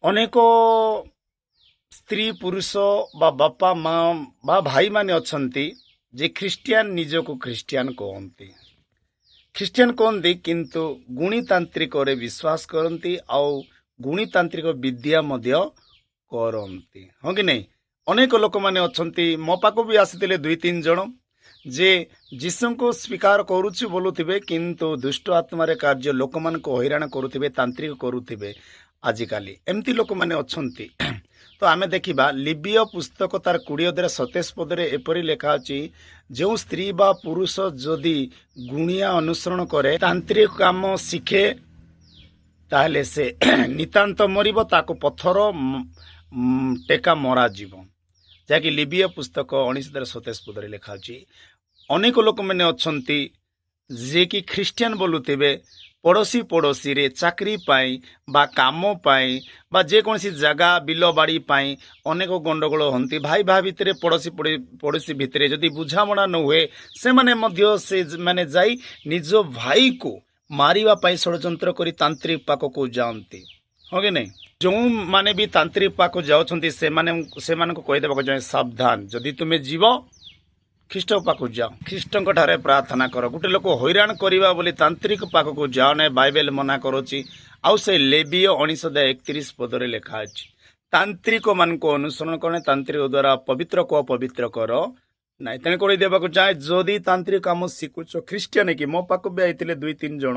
ଅନେକ ସ୍ତ୍ରୀ ପୁରୁଷ ବା ବାପା ମା ବା ଭାଇମାନେ ଅଛନ୍ତି ଯେ ଖ୍ରୀଷ୍ଟିଆନ ନିଜକୁ ଖ୍ରୀଷ୍ଟିଆନ କହନ୍ତି। ଖ୍ରୀଷ୍ଟିଆନ କହନ୍ତି କିନ୍ତୁ ଗୁଣିତାନ୍ତ୍ରିକରେ ବିଶ୍ୱାସ କରନ୍ତି ଆଉ ଗୁଣିତାନ୍ତ୍ରିକ ବିଦ୍ୟା ମଧ୍ୟ କରନ୍ତି। ହଁ କି ନାହିଁ? ଅନେକ ଲୋକମାନେ ଅଛନ୍ତି, ମୋ ପାଖକୁ ବି ଆସିଥିଲେ 2-3 ଜଣ ଯେ ଯୀଶୁଙ୍କୁ ସ୍ୱୀକାର କରୁଛୁ ବୋଲୁଥିବେ କିନ୍ତୁ ଦୁଷ୍ଟ ଆତ୍ମାରେ କାର୍ଯ୍ୟ ଲୋକମାନଙ୍କୁ ହଇରାଣ କରୁଥିବେ, ତାନ୍ତ୍ରିକ କରୁଥିବେ। ଆଜିକାଲି ଏମିତି ଲୋକମାନେ ଅଛନ୍ତି। ତ ଆମେ ଦେଖିବା ଲିବିୟ ପୁସ୍ତକ ତାର 20:27 ପଦରେ ଏପରି ଲେଖା ଅଛି, ଯେଉଁ ସ୍ତ୍ରୀ ବା ପୁରୁଷ ଯଦି ଗୁଣିଆ ଅନୁସରଣ କରେ, ତାନ୍ତ୍ରିକ କାମ ଶିଖେ, ତାହେଲେ ସେ ନିତାନ୍ତ ମରିବ, ତାକୁ ପଥର ଟେକା ମରାଯିବ। ଯାହାକି ଲିବିୟ ପୁସ୍ତକ 19:27 ପଦରେ ଲେଖା ଅଛି। ଅନେକ ଲୋକମାନେ ଅଛନ୍ତି ଯିଏକି ଖ୍ରୀଷ୍ଟିଆନ ବୋଲୁଥିବେ, ପଡ଼ୋଶୀରେ ଚାକିରି ପାଇଁ ବା କାମ ପାଇଁ ବା ଯେକୌଣସି ଜାଗା ବିଲ ବାଡ଼ି ପାଇଁ ଅନେକ ଗଣ୍ଡଗୋଳ ହୁଅନ୍ତି। ଭାଇ ଭାଇ ଭିତରେ, ପଡ଼ୋଶୀ ଭିତରେ ଯଦି ବୁଝାମଣା ନ ହୁଏ, ସେମାନେ ମଧ୍ୟ ସେମାନେ ଯାଇ ନିଜ ଭାଇକୁ ମାରିବା ପାଇଁ ଷଡ଼ଯନ୍ତ୍ର କରି ତାନ୍ତ୍ରିକ ପାଖକୁ ଯାଆନ୍ତି। ହଁ କି ନାହିଁ? ଯେଉଁମାନେ ବି ତାନ୍ତ୍ରିକ ପାଖକୁ ଯାଉଛନ୍ତି ସେମାନଙ୍କୁ କହିଦେବାକୁ ଚାହେଁ, ସାବଧାନ, ଯଦି ତୁମେ ଯିବ ଖ୍ରୀଷ୍ଟ ପାଖକୁ ଯାଅ, ଖ୍ରୀଷ୍ଟଙ୍କ ଠାରେ ପ୍ରାର୍ଥନା କର। ଗୋଟେ ଲୋକ ହଇରାଣ କରିବା ବୋଲି ତାନ୍ତ୍ରିକ ପାଖକୁ ଯାଅ ନାହିଁ, ବାଇବେଲ ମନା କରୁଛି। ଆଉ ସେ ଲେବିୟ 19:31 ପଦରେ ଲେଖା ଅଛି, ତାନ୍ତ୍ରିକ ମାନଙ୍କୁ ଅନୁସରଣ କରେ, ତାନ୍ତ୍ରିକ ଦ୍ୱାରା ପବିତ୍ରକୁ ଅପବିତ୍ର କର ନାଇଁ। ତେଣୁ କହିଦେବାକୁ ଚାହେଁ, ଯଦି ତାନ୍ତ୍ରିକ କାମ ଶିଖୁଛ, ଖ୍ରୀଷ୍ଟିଆନ କି ମୋ ପାଖକୁ ବି ଆଇଥିଲେ 2-3 ଜଣ,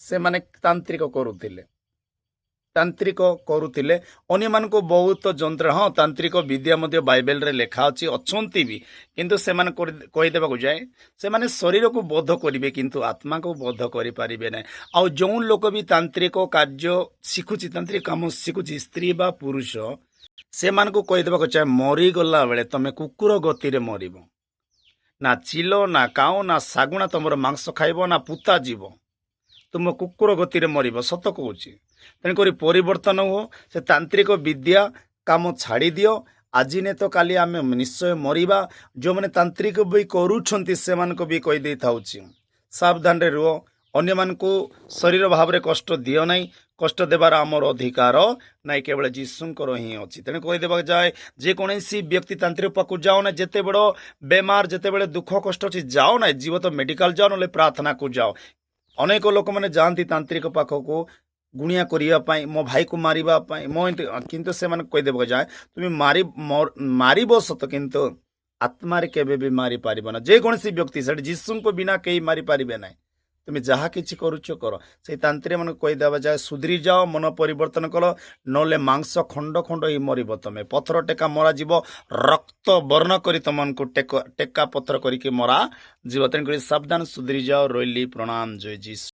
ସେମାନେ ତାନ୍ତ୍ରିକ କରୁଥିଲେ ଅନ୍ୟମାନଙ୍କୁ ବହୁତ ଯନ୍ତ୍ର। ହଁ, ତାନ୍ତ୍ରିକ ବିଦ୍ୟା ମଧ୍ୟ ବାଇବେଲରେ ଲେଖା ଅଛି, ଅଛନ୍ତି ବି, କିନ୍ତୁ ସେମାନେ କହିଦେବାକୁ ଯାଏ ସେମାନେ ଶରୀରକୁ ବୋଧ କରିବେ କିନ୍ତୁ ଆତ୍ମାକୁ ବୋଧ କରିପାରିବେ ନାହିଁ। ଆଉ ଯେଉଁ ଲୋକ ବି ତାନ୍ତ୍ରିକ କାର୍ଯ୍ୟ ଶିଖୁଛି, ତାନ୍ତ୍ରିକ କାମ ଶିଖୁଛି, ସ୍ତ୍ରୀ ବା ପୁରୁଷ, ସେମାନଙ୍କୁ କହିଦେବାକୁ ଚାହେଁ, ମରିଗଲା ବେଳେ ତମେ କୁକୁର ଗତିରେ ମରିବ। ନା ଚିଲ, ନା କାଉ, ନା ଶାଗୁଣା ତମର ମାଂସ ଖାଇବ, ନା ପୁତା ଯିବ, ତୁମ କୁକୁର ଗତିରେ ମରିବ। ସତ କହୁଛି। ତେଣୁକରି ପରିବର୍ତ୍ତନ ହୁଅ, ସେ ତାନ୍ତ୍ରିକ ବିଦ୍ୟା କାମ ଛାଡ଼ି ଦିଅ। ଆଜି ନେ ତ କାଲି ଆମେ ନିଶ୍ଚୟ ମରିବା। ଯେଉଁମାନେ ତାନ୍ତ୍ରିକ ବି କରୁଛନ୍ତି ସେମାନଙ୍କୁ ବି କହିଦେଇଥାଉଛି, ସାବଧାନରେ ରୁହ, ଅନ୍ୟମାନଙ୍କୁ ଶରୀର ଭାବରେ କଷ୍ଟ ଦିଅ ନାହିଁ। କଷ୍ଟ ଦେବାର ଆମର ଅଧିକାର ନାହିଁ, କେବଳ ଯୀଶୁଙ୍କର ହିଁ ଅଛି। ତେଣୁ କହିଦେବାକୁ ଯାଏ, ଯେକୌଣସି ବ୍ୟକ୍ତି ତାନ୍ତ୍ରିକ ପାଖକୁ ଯାଅ ନାହିଁ। ଯେତେବେଳେ ବେମାର, ଯେତେବେଳେ ଦୁଃଖ କଷ୍ଟ ଅଛି, ଯାଅ ନାହିଁ। ଯିବ ତ ମେଡିକାଲ ଯାଅ, ନହେଲେ ପ୍ରାର୍ଥନାକୁ ଯାଅ। ଅନେକ ଲୋକମାନେ ଯାଆନ୍ତି ତାନ୍ତ୍ରିକ ପାଖକୁ ଗୁଣିଆ କରିବା ପାଇଁ, ମୋ ଭାଇକୁ ମାରିବା ପାଇଁ, କିନ୍ତୁ ସେମାନେ କହିଦେବାକୁ ଯାଏ, ତୁମେ ମାରିବ ସତ, କିନ୍ତୁ ଆତ୍ମାରେ କେବେ ବି ମାରିପାରିବ ନା। ଯେକୌଣସି ବ୍ୟକ୍ତି, ସେଠି ଯୀଶୁଙ୍କ ବିନା କେହି ମାରିପାରିବେ ନାହିଁ। ତୁମେ ଯାହା କିଛି କରୁଛ କର। ସେଇ ତାନ୍ତ୍ରିକ ମାନଙ୍କୁ କହିଦେବା ଯାଏ, ସୁଧୁରି ଯାଅ, ମନ ପରିବର୍ତ୍ତନ କର, ନହେଲେ ମାଂସ ଖଣ୍ଡ ଖଣ୍ଡ ହେଇ ମରିବ। ତମେ ପଥର ଟେକା ମରାଯିବ, ରକ୍ତ ବର୍ଣ୍ଣ କରି ତମକୁ ଟେକା ପଥର କରିକି ମରା ଯିବ। ତେଣୁକରି ସାବଧାନ, ସୁଧୁରି ଯାଅ। ରହିଲି, ପ୍ରଣାମ, ଜୟ ଯୀଶୁ।